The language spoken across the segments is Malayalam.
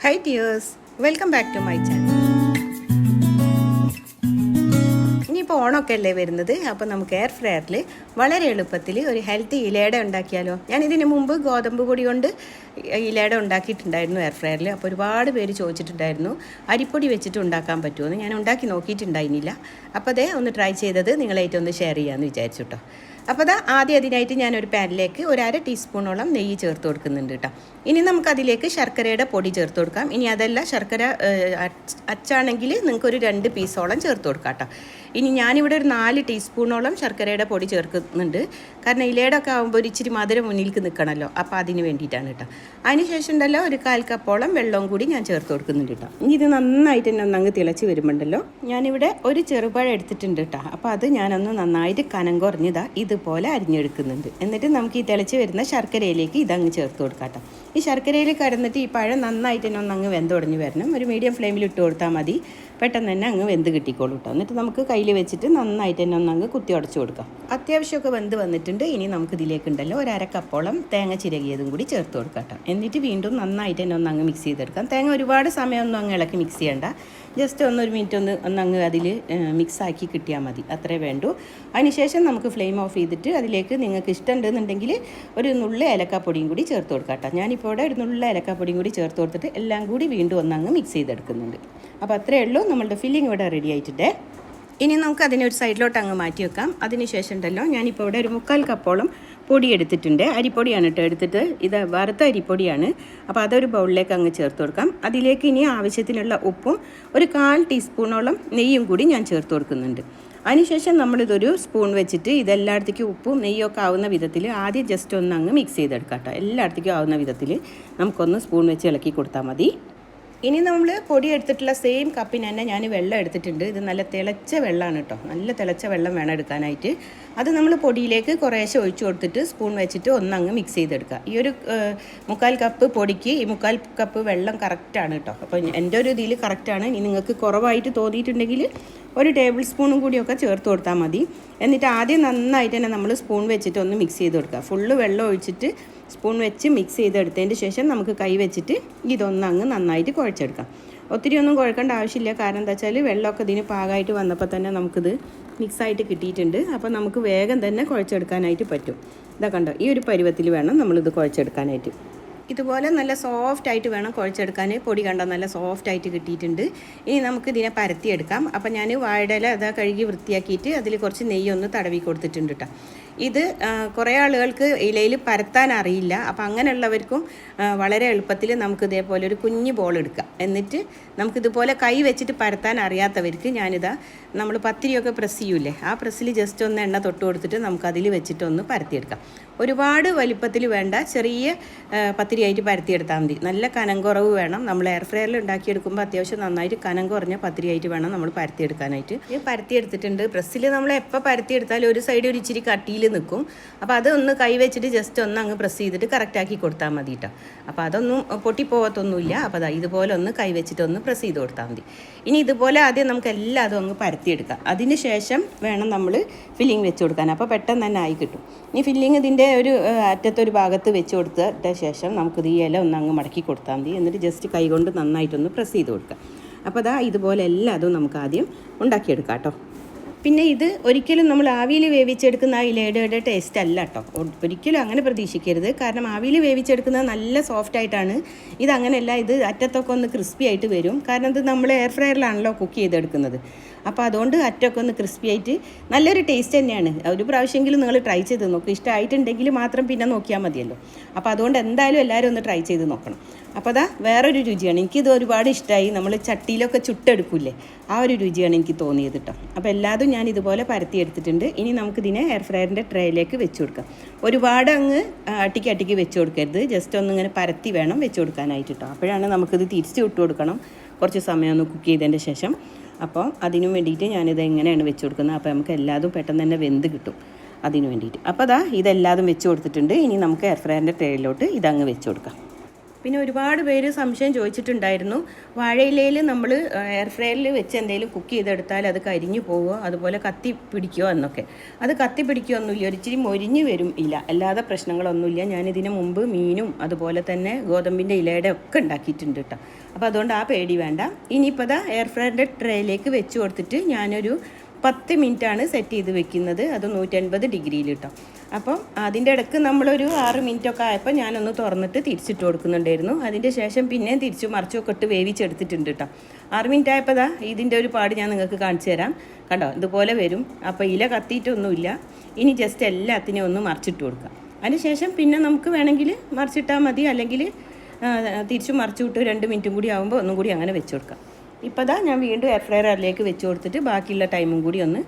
Hi dears, welcome back to my channel. ഇനിയിപ്പോൾ ഓണമൊക്കെ അല്ലേ വരുന്നത്. അപ്പോൾ നമുക്ക് എയർ ഫ്രയറിൽ വളരെ എളുപ്പത്തിൽ ഒരു ഹെൽത്തി ഇലയട ഉണ്ടാക്കിയാലോ. ഞാൻ ഇതിന് മുമ്പ് ഗോതമ്പ് പൊടി കൊണ്ട് ഇലയട ഉണ്ടാക്കിയിട്ടുണ്ടായിരുന്നു എയർ ഫ്രയറിൽ. അപ്പോൾ ഒരുപാട് പേര് ചോദിച്ചിട്ടുണ്ടായിരുന്നു അരിപ്പൊടി വെച്ചിട്ട് ഉണ്ടാക്കാൻ പറ്റുമെന്ന്. ഞാൻ ഉണ്ടാക്കി നോക്കിയിട്ടുണ്ടായിരുന്നില്ല. അപ്പോൾ അതേ ഒന്ന് ട്രൈ ചെയ്തത് നിങ്ങളായിട്ട് ഒന്ന് ഷെയർ ചെയ്യാമെന്ന് വിചാരിച്ചു കേട്ടോ. അപ്പോൾ ആദ്യം അതിനായിട്ട് ഞാനൊരു പാനിലേക്ക് ഒരു 1/2 ടീസ്പൂണോളം നെയ്യ് ചേർത്ത് കൊടുക്കുന്നുണ്ട് കേട്ടോ. ഇനി നമുക്കതിലേക്ക് ശർക്കരയുടെ പൊടി ചേർത്ത് കൊടുക്കാം. ഇനി അതല്ല ശർക്കര അച്ചാണെങ്കിൽ നിങ്ങൾക്കൊരു 2 പീസോളം ചേർത്ത് കൊടുക്കാം കേട്ടോ. ഇനി ഞാനിവിടെ ഒരു 4 ടീസ്പൂണോളം ശർക്കരയുടെ പൊടി ചേർക്കുന്നുണ്ട്. കാരണം ഇലയുടെയൊക്കെ ആകുമ്പോൾ ഒരു ഇച്ചിരി മധുരം മുന്നിലേക്ക് നിൽക്കണമല്ലോ. അപ്പോൾ അതിന് വേണ്ടിയിട്ടാണ് കേട്ടോ. അതിനുശേഷം ഉണ്ടല്ലോ ഒരു 1/4 കപ്പോളം വെള്ളവും കൂടി ഞാൻ ചേർത്ത് കൊടുക്കുന്നുണ്ട് കേട്ടോ. ഇനി ഇത് നന്നായിട്ട് തന്നെ ഒന്നങ്ങ് തിളച്ച് വരുമ്പോണ്ടല്ലോ ഞാനിവിടെ ഒരു ചെറുപഴം എടുത്തിട്ടുണ്ട് കേട്ടോ. അപ്പോൾ അത് ഞാനൊന്ന് നന്നായിട്ട് കനം കുറഞ്ഞതാ ഇതുപോലെ അരിഞ്ഞെടുക്കുന്നുണ്ട്. എന്നിട്ട് നമുക്ക് ഈ തിളച്ച് വരുന്ന ശർക്കരയിലേക്ക് ഇതങ്ങ് ചേർത്ത് കൊടുക്കാം കേട്ടോ. ഈ ശർക്കരയിൽ കടന്നിട്ട് ഈ പഴം നന്നായിട്ട് തന്നെ ഒന്നങ്ങ് വെന്തുടഞ്ഞ് വരണം. ഒരു മീഡിയം ഫ്ലെയിമിൽ ഇട്ട് കൊടുത്താൽ മതി. പെട്ടെന്ന് തന്നെ അങ്ങ് വെന്ത് കിട്ടിക്കോളൂ കേട്ടോ. എന്നിട്ട് നമുക്ക് കയ്യിൽ വെച്ചിട്ട് നന്നായിട്ട് തന്നെ ഒന്നങ്ങ് കുത്തി ഉടച്ചു കൊടുക്കാം. അത്യാവശ്യമൊക്കെ വെന്ത് വന്നിട്ടുണ്ട്. ഇനി നമുക്ക് ഇതിലേക്ക് ഉണ്ടല്ലോ ഒരു 1/2 കപ്പോളം തേങ്ങ ചിരകിയതും കൂടി ചേർത്ത് കൊടുക്കാം കേട്ടോ. എന്നിട്ട് വീണ്ടും നന്നായിട്ട് തന്നെ ഒന്നങ്ങ് മിക്സ് ചെയ്തെടുക്കാം. തേങ്ങ ഒരുപാട് സമയമൊന്നും അങ്ങ് ഇളക്കി മിക്സ് ചെയ്യണ്ട. ജസ്റ്റ് ഒരു മിനിറ്റ് ഒന്നങ്ങ് അതിൽ മിക്സാക്കി കിട്ടിയാൽ മതി. അത്രേ വേണ്ടൂ. അതിനുശേഷം നമുക്ക് ഫ്ലെയിം ഓഫ് ചെയ്തിട്ട് അതിലേക്ക് നിങ്ങൾക്ക് ഇഷ്ടമുണ്ടെന്നുണ്ടെങ്കിൽ ഒരു നുള്ള ഏലക്കാപ്പൊടിയും കൂടി ചേർത്ത് കൊടുക്കാം കേട്ടോ. ഞാനിപ്പോൾ ഇവിടെ ഒരു നുള്ള ഏലക്കാപ്പൊടിയും കൂടി ചേർത്ത് കൊടുത്തിട്ട് എല്ലാം കൂടി വീണ്ടും ഒന്നങ്ങ് മിക്സ് ചെയ്തെടുക്കുന്നുണ്ട്. അപ്പോൾ അത്രയേ ഉള്ളൂ. നമ്മളുടെ ഫില്ലിംഗ് ഇവിടെ റെഡി ആയിട്ടുണ്ട്. ഇനി നമുക്ക് അതിനെ ഒരു സൈഡിലോട്ട് അങ്ങ് മാറ്റി വെക്കാം. അതിനുശേഷം ഉണ്ടല്ലോ ഞാനിപ്പോൾ ഇവിടെ ഒരു 3/4 കപ്പോളം പൊടി എടുത്തിട്ടുണ്ട്. അരിപ്പൊടിയാണ് കേട്ടോ എടുത്തിട്ട്. ഇത് വറുത്ത അരിപ്പൊടിയാണ്. അപ്പോൾ അതൊരു ബൗളിലേക്ക് അങ്ങ് ചേർത്ത് കൊടുക്കാം. അതിലേക്ക് ഇനി ആവശ്യത്തിനുള്ള ഉപ്പും ഒരു 1/4 ടീസ്പൂണോളം നെയ്യും കൂടി ഞാൻ ചേർത്ത് കൊടുക്കുന്നുണ്ട്. അതിനുശേഷം നമ്മളിതൊരു സ്പൂൺ വെച്ചിട്ട് ഇതെല്ലായിടത്തേക്കും ഉപ്പും നെയ്യൊക്കെ ആവുന്ന വിധത്തിൽ ആദ്യം ജസ്റ്റ് ഒന്ന് അങ്ങ് മിക്സ് ചെയ്തെടുക്കാം കേട്ടോ. എല്ലായിടത്തേക്കും ആവുന്ന വിധത്തിൽ നമുക്കൊന്ന് സ്പൂൺ വെച്ച് ഇളക്കി കൊടുത്താൽ മതി. ഇനി നമ്മൾ പൊടി എടുത്തിട്ടുള്ള സെയിം കപ്പിന് തന്നെ ഞാൻ വെള്ളം എടുത്തിട്ടുണ്ട്. ഇത് നല്ല തിളച്ച വെള്ളമാണ് കേട്ടോ. നല്ല തിളച്ച വെള്ളം വേണം എടുക്കാനായിട്ട്. അത് നമ്മൾ പൊടിയിലേക്ക് കുറേശ്ശെ ഒഴിച്ചു കൊടുത്തിട്ട് സ്പൂൺ വെച്ചിട്ട് ഒന്നങ്ങ് മിക്സ് ചെയ്തെടുക്കുക. ഈ ഒരു 3/4 കപ്പ് പൊടിക്ക് ഈ 3/4 കപ്പ് വെള്ളം കറക്റ്റാണ് കേട്ടോ. അപ്പോൾ എൻ്റെ ഒരു ഇതിൽ കറക്റ്റാണ്. ഇനി നിങ്ങൾക്ക് കുറവായിട്ട് തോന്നിയിട്ടുണ്ടെങ്കിൽ ഒരു ടേബിൾ സ്പൂണും കൂടിയൊക്കെ ചേർത്ത് കൊടുത്താൽ മതി. എന്നിട്ട് ആദ്യം നന്നായിട്ട് തന്നെ നമ്മൾ സ്പൂൺ വെച്ചിട്ട് ഒന്ന് മിക്സ് ചെയ്ത് കൊടുക്കുക. ഫുള്ള് വെള്ളം ഒഴിച്ചിട്ട് സ്പൂൺ വെച്ച് മിക്സ് ചെയ്തെടുത്തതിന് ശേഷം നമുക്ക് കൈ വെച്ചിട്ട് ഇതൊന്നങ്ങ് നന്നായിട്ട് കുഴച്ചെടുക്കാം. ഒത്തിരി ഒന്നും കുഴക്കേണ്ട ആവശ്യമില്ല. കാരണം എന്താ വെച്ചാൽ വെള്ളമൊക്കെ ഇതിന് പാകമായിട്ട് വന്നപ്പോൾ തന്നെ നമുക്കിത് മിക്സായിട്ട് കിട്ടിയിട്ടുണ്ട്. അപ്പോൾ നമുക്ക് വേഗം തന്നെ കുഴച്ചെടുക്കാനായിട്ട് പറ്റും. ഇതാ കണ്ടോ, ഈ ഒരു പരുവത്തിൽ വേണം നമ്മളിത് കുഴച്ചെടുക്കാനായിട്ട്. ഇതുപോലെ നല്ല സോഫ്റ്റായിട്ട് വേണം കുഴച്ചെടുക്കാൻ. പൊടി കണ്ടോ നല്ല സോഫ്റ്റായിട്ട് കിട്ടിയിട്ടുണ്ട്. ഇനി നമുക്ക് ഇതിനെ പരത്തിയെടുക്കാം. അപ്പം ഞാൻ വാഴയില അതാ കഴുകി വൃത്തിയാക്കിയിട്ട് അതിൽ കുറച്ച് നെയ്യൊന്ന് തടവി കൊടുത്തിട്ടുണ്ട് കേട്ടോ. ഇത് കുറേ ആളുകൾക്ക് ഇലയിൽ പരത്താൻ അറിയില്ല. അപ്പം അങ്ങനെയുള്ളവർക്കും വളരെ എളുപ്പത്തിൽ നമുക്ക് ഇതേപോലെ ഒരു കുഞ്ഞ് ബോൾ എടുക്കാം. എന്നിട്ട് നമുക്കിതുപോലെ കൈ വെച്ചിട്ട് പരത്താൻ അറിയാത്തവർക്ക് ഞാനിതാ നമ്മൾ പത്തിരിയൊക്കെ പ്രസ് ചെയ്യൂലേ, ആ പ്രസ്സിൽ ജസ്റ്റ് ഒന്ന് എണ്ണ തൊട്ട് കൊടുത്തിട്ട് നമുക്കതിൽ വെച്ചിട്ടൊന്ന് പരത്തിയെടുക്കാം. ഒരുപാട് വലിപ്പത്തിൽ വേണ്ട, ചെറിയ പത്തിരിയായിട്ട് പരത്തിയെടുത്താൽ മതി. നല്ല കനം കുറവ് വേണം. നമ്മൾ എയർ ഫ്രയറിൽ ഉണ്ടാക്കിയെടുക്കുമ്പോൾ അത്യാവശ്യം നന്നായിട്ട് കനം കുറഞ്ഞ പത്തിരിയായിട്ട് വേണം നമ്മൾ പരത്തിയെടുക്കാനായിട്ട്. ഇത് പരത്തിയെടുത്തിട്ടുണ്ട്. പ്രസ്സിൽ നമ്മൾ എപ്പോൾ പരത്തിയെടുത്താലും ഒരു സൈഡ് ഒരു ഇച്ചിരി കട്ടിയിൽ നിൽക്കും. അപ്പോൾ അതൊന്ന് കൈ വെച്ചിട്ട് ജസ്റ്റ് ഒന്ന് അങ്ങ് പ്രസ് ചെയ്തിട്ട് കറക്റ്റാക്കി കൊടുത്താൽ മതി കേട്ടോ. അപ്പോൾ അതൊന്നും പൊട്ടിപ്പോകത്തൊന്നുമില്ല. അപ്പോൾ അതാ ഇതുപോലെ ഒന്ന് കൈ വെച്ചിട്ട് ഒന്ന് പ്രസ് ചെയ്ത് കൊടുത്താൽ മതി. ഇനി ഇതുപോലെ ആദ്യം നമുക്ക് എല്ലാതും അങ്ങ് പരത്തിയെടുക്കാം. അതിന് ശേഷം വേണം നമ്മൾ ഫില്ലിങ് വെച്ച് കൊടുക്കാൻ. അപ്പോൾ പെട്ടെന്ന് തന്നെ ആയി കിട്ടും. ഇനി ഫില്ലിങ് ഇതിൻ്റെ ഒരു അറ്റത്തൊരു ഭാഗത്ത് വെച്ച് കൊടുത്തിട്ട് ശേഷം നമുക്കിത് ഈ ഇല ഒന്ന് അങ്ങ് മടക്കി കൊടുത്താൽ മതി. എന്നിട്ട് ജസ്റ്റ് കൈ കൊണ്ട് നന്നായിട്ടൊന്ന് പ്രസ് ചെയ്ത് കൊടുക്കാം. അപ്പോൾ അതാ ഇതുപോലെ എല്ലാതും നമുക്ക് ആദ്യം ഉണ്ടാക്കിയെടുക്കാം കേട്ടോ. പിന്നെ ഇത് ഒരിക്കലും നമ്മൾ ആവിയിൽ വേവിച്ചെടുക്കുന്ന ആ ഇലയുടെ ടേസ്റ്റ് അല്ല കേട്ടോ. ഒരിക്കലും അങ്ങനെ പ്രതീക്ഷിക്കരുത്. കാരണം ആവിയിൽ വേവിച്ചെടുക്കുന്നത് നല്ല സോഫ്റ്റായിട്ടാണ്. ഇതങ്ങനെയല്ല. ഇത് അറ്റത്തൊക്കെ ഒന്ന് ക്രിസ്പി ആയിട്ട് വരും. കാരണം ഇത് നമ്മൾ എയർ ഫ്രയറിലാണല്ലോ കുക്ക് ചെയ്തെടുക്കുന്നത്. അപ്പോൾ അതുകൊണ്ട് അറ്റമൊക്കെ ഒന്ന് ക്രിസ്പി ആയിട്ട് നല്ലൊരു ടേസ്റ്റ് തന്നെയാണ്. ഒരു പ്രാവശ്യമെങ്കിലും നിങ്ങൾ ട്രൈ ചെയ്ത് നോക്കുക. ഇഷ്ടമായിട്ടുണ്ടെങ്കിൽ മാത്രം പിന്നെ നോക്കിയാൽ മതിയല്ലോ. അപ്പോൾ അതുകൊണ്ട് എന്തായാലും എല്ലാവരും ഒന്ന് ട്രൈ ചെയ്ത് നോക്കണം. അപ്പോൾ അതാ വേറൊരു രുചിയാണ്. എനിക്കിത് ഒരുപാട് ഇഷ്ടമായി. നമ്മൾ ചട്ടിയിലൊക്കെ ചുട്ടെടുക്കില്ലേ, ആ ഒരു രുചിയാണ് എനിക്ക് തോന്നിയത് കേട്ടോ. അപ്പോൾ എല്ലാതും ഞാൻ ഇതുപോലെ പരത്തിയെടുത്തിട്ടുണ്ട്. ഇനി നമുക്കിതിനെ എയർ ഫ്രയറിൻ്റെ ട്രേയിലേക്ക് വെച്ച് കൊടുക്കാം. ഒരുപാട് അങ്ങ് അട്ടിക്ക് വെച്ച് കൊടുക്കരുത്. ജസ്റ്റ് ഒന്നിങ്ങനെ പരത്തി വേണം വെച്ച് കൊടുക്കാനായിട്ട് കേട്ടോ. അപ്പോഴാണ് നമുക്കിത് തിരിച്ച് വിട്ട് കൊടുക്കണം കുറച്ച് സമയം ഒന്ന് കുക്ക് ചെയ്തതിൻ്റെ ശേഷം. അപ്പോൾ അതിനു വേണ്ടിയിട്ട് ഞാനിത് എങ്ങനെയാണ് വെച്ച് കൊടുക്കുന്നത്. അപ്പോൾ നമുക്ക് എല്ലാതും പെട്ടെന്ന് തന്നെ വെന്ത് കിട്ടും അതിന് വേണ്ടിയിട്ട്. അപ്പോൾ അതാ ഇതെല്ലാതും വെച്ച് കൊടുത്തിട്ടുണ്ട്. ഇനി നമുക്ക് എയർ ഫ്രയറിൻ്റെ ട്രേയിലോട്ട് ഇതങ്ങ് വെച്ച് കൊടുക്കാം. പിന്നെ ഒരുപാട് പേര് സംശയം ചോദിച്ചിട്ടുണ്ടായിരുന്നു, വാഴയിലയിൽ നമ്മൾ എയർ ഫ്രയറിൽ വെച്ച് എന്തെങ്കിലും കുക്ക് ചെയ്തെടുത്താൽ അത് കരിഞ്ഞു പോവുമോ, അതുപോലെ കത്തി പിടിക്കുമോ എന്നൊക്കെ. അത് കത്തി പിടിക്കുകയൊന്നുമില്ല, ഒരിച്ചിരി മൊരിഞ്ഞ് വരും ഇല, അല്ലാതെ പ്രശ്നങ്ങളൊന്നുമില്ല. ഞാനിതിന് മുമ്പ് മീനും അതുപോലെ തന്നെ ഗോതമ്പിൻ്റെ ഇലയുടെ ഒക്കെ ഉണ്ടാക്കിയിട്ടുണ്ട് കേട്ടോ. അപ്പോൾ അതുകൊണ്ട് ആ പേടി വേണ്ട. ഇനിയിപ്പോൾ ദാ എയർ ഫ്രയറിൻ്റെ ട്രേയിലേക്ക് വെച്ച് കൊടുത്തിട്ട് ഞാനൊരു 10 മിനിറ്റാണ് സെറ്റ് ചെയ്ത് വെക്കുന്നത്, അത് 180 ഡിഗ്രിയിൽ കേട്ടോ. അപ്പം അതിൻ്റെ ഇടയ്ക്ക് നമ്മളൊരു 6 മിനിറ്റൊക്കെ ആയപ്പോൾ ഞാനൊന്ന് തുറന്നിട്ട് തിരിച്ചിട്ട് കൊടുക്കുന്നുണ്ടായിരുന്നു. അതിൻ്റെ ശേഷം പിന്നെയും തിരിച്ചു മറിച്ചൊക്കെ ഇട്ട് വേവിച്ചെടുത്തിട്ടുണ്ട് കേട്ടോ. 6 മിനിറ്റ് ആയപ്പോൾ ദാ ഇതിൻ്റെ ഒരു പാട് ഞാൻ നിങ്ങൾക്ക് കാണിച്ചു തരാം. കണ്ടോ, ഇതുപോലെ വരും. അപ്പോൾ ഇല കത്തിയിട്ടൊന്നുമില്ല. ഇനി ജസ്റ്റ് എല്ലാത്തിനെയും ഒന്ന് മറിച്ചിട്ട് കൊടുക്കാം. അതിന് ശേഷം പിന്നെ നമുക്ക് വേണമെങ്കിൽ മറിച്ചിട്ടാൽ മതി, അല്ലെങ്കിൽ തിരിച്ചു മറിച്ചു വിട്ട് 2 മിനിറ്റും കൂടി ആകുമ്പോൾ ഒന്നും കൂടി അങ്ങനെ വെച്ച് കൊടുക്കാം. ഇപ്പോൾ ദാ ഞാൻ വീണ്ടും എയർ ഫ്രയർ അതിലേക്ക് വെച്ച് കൊടുത്തിട്ട് ബാക്കിയുള്ള ടൈമും കൂടി ഒന്ന്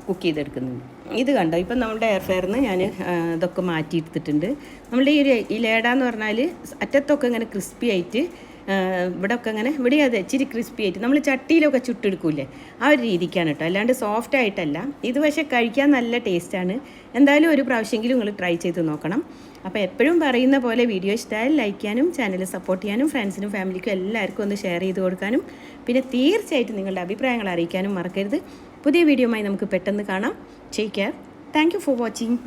കുക്ക് ചെയ്തെടുക്കുന്നുണ്ട്. ഇത് കണ്ടോ, ഇപ്പം നമ്മുടെ എയർ ഫ്രയറിൽ നിന്ന് ഞാൻ ഇതൊക്കെ മാറ്റിയെടുത്തിട്ടുണ്ട്. നമ്മളുടെ ഈ ഒരു ഇലയട എന്ന് പറഞ്ഞാൽ അറ്റത്തൊക്കെ ഇങ്ങനെ ക്രിസ്പി ആയിട്ട്, ഇവിടെ ഒക്കെ ഇങ്ങനെ, ഇവിടെ അതെ ഇച്ചിരി ക്രിസ്പി ആയിട്ട് നമ്മൾ ചട്ടിയിലൊക്കെ ചുട്ടെടുക്കൂലേ, ആ ഒരു രീതിക്കാണ് കേട്ടോ, അല്ലാണ്ട് സോഫ്റ്റ് ആയിട്ടല്ല. ഇത് പക്ഷേ കഴിക്കാൻ നല്ല ടേസ്റ്റാണ്. എന്തായാലും ഒരു പ്രാവശ്യമെങ്കിലും നിങ്ങൾ ട്രൈ ചെയ്ത് നോക്കണം. അപ്പോൾ എപ്പോഴും പറയുന്ന പോലെ വീഡിയോ ഇഷ്ടമായാൽ ലൈക്ക് ചെയ്യാനും ചാനൽ സപ്പോർട്ട് ചെയ്യാനും ഫ്രണ്ട്സിനും ഫാമിലിക്കും എല്ലാവർക്കും ഒന്ന് ഷെയർ ചെയ്ത് കൊടുക്കാനും പിന്നെ തീർച്ചയായിട്ടും നിങ്ങളുടെ അഭിപ്രായങ്ങൾ അറിയിക്കാനും മറക്കരുത്. പുതിയ വീഡിയോയുമായി നമുക്ക് പെട്ടെന്ന് കാണാം. Take care. Thank you for watching.